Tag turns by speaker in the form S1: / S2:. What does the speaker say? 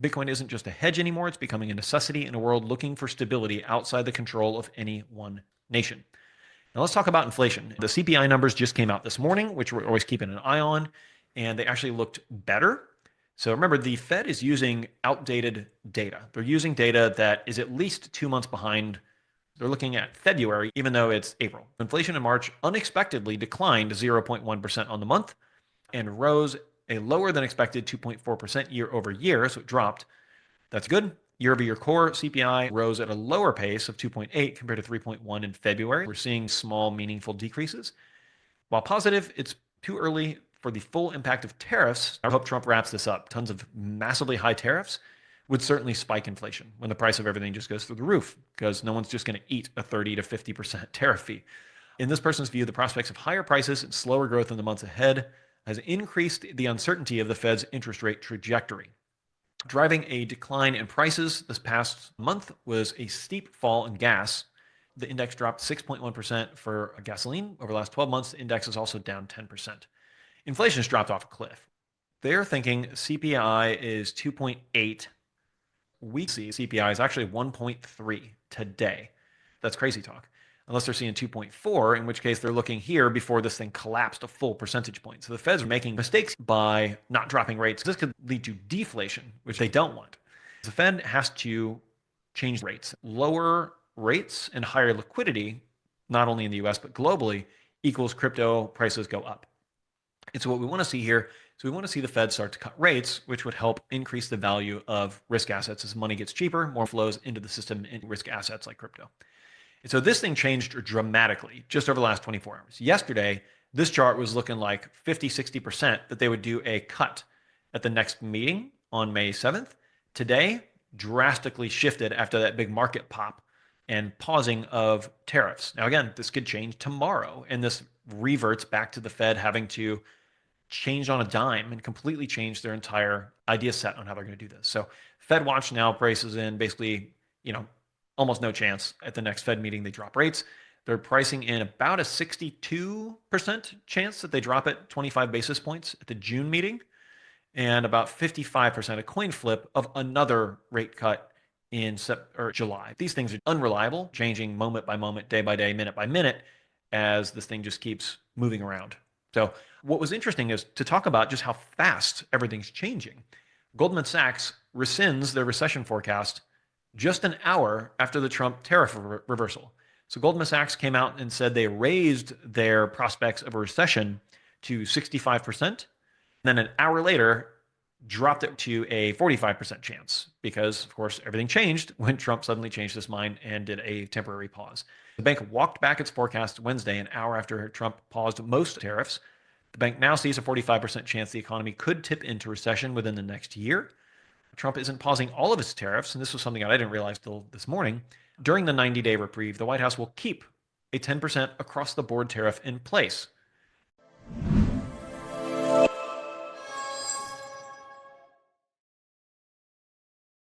S1: Bitcoin isn't just a hedge anymore. It's becoming a necessity in a world looking for stability outside the control of any one nation. Now let's talk about inflation. The CPI numbers just came out this morning, which we're always keeping an eye on, and they actually looked better. So remember, the Fed is using outdated data. They're using data that is at least 2 months behind. They're looking at February, even though it's April. Inflation in March unexpectedly declined 0.1% on the month and rose a lower than expected 2.4% year over year. So it dropped. That's good. Year over year core CPI rose at a lower pace of 2.8 compared to 3.1 in February. We're seeing small, meaningful decreases. While positive, it's too early for the full impact of tariffs. I hope Trump wraps this up. Tons of massively high tariffs would certainly spike inflation when the price of everything just goes through the roof, because no one's just going to eat a 30 to 50% tariff fee. In this person's view, the prospects of higher prices and slower growth in the months ahead has increased the uncertainty of the Fed's interest rate trajectory. Driving a decline in prices this past month was a steep fall in gas. The index dropped 6.1% for gasoline. Over the last 12 months, the index is also down 10%. Inflation has dropped off a cliff. They're thinking CPI is 2.8. We see CPI is actually 1.3 today. That's crazy talk. Unless they're seeing 2.4, in which case they're looking here before this thing collapsed a full percentage point. So the Feds are making mistakes by not dropping rates. This could lead to deflation, which they don't want. The Fed has to change rates. Lower rates and higher liquidity, not only in the US, but globally, equals crypto prices go up. And so what we want to see here is we want to see the Fed start to cut rates, which would help increase the value of risk assets. As money gets cheaper, more flows into the system in risk assets like crypto. And so this thing changed dramatically just over the last 24 hours. Yesterday, this chart was looking like 50, 60% that they would do a cut at the next meeting on May 7th. Today, drastically shifted after that big market pop and pausing of tariffs. Now, again, this could change tomorrow, and this reverts back to the Fed having to change on a dime and completely change their entire idea set on how they're going to do this. So Fed Watch now prices in basically, almost no chance at the next Fed meeting they drop rates. They're pricing in about a 62% chance that they drop it 25 basis points at the June meeting, and about 55% a coin flip of another rate cut in July. These things are unreliable, changing moment by moment, day by day, minute by minute, as this thing just keeps moving around. So what was interesting is to talk about just how fast everything's changing. Goldman Sachs rescinds their recession forecast just an hour after the Trump tariff reversal. So Goldman Sachs came out and said they raised their prospects of a recession to 65%. And then an hour later, dropped it to a 45% chance because, of course, everything changed when Trump suddenly changed his mind and did a temporary pause. The bank walked back its forecast Wednesday, an hour after Trump paused most tariffs. The bank now sees a 45% chance the economy could tip into recession within the next year. Trump isn't pausing all of its tariffs, and this was something I didn't realize till this morning. During the 90-day reprieve, the White House will keep a 10% across-the-board tariff in place.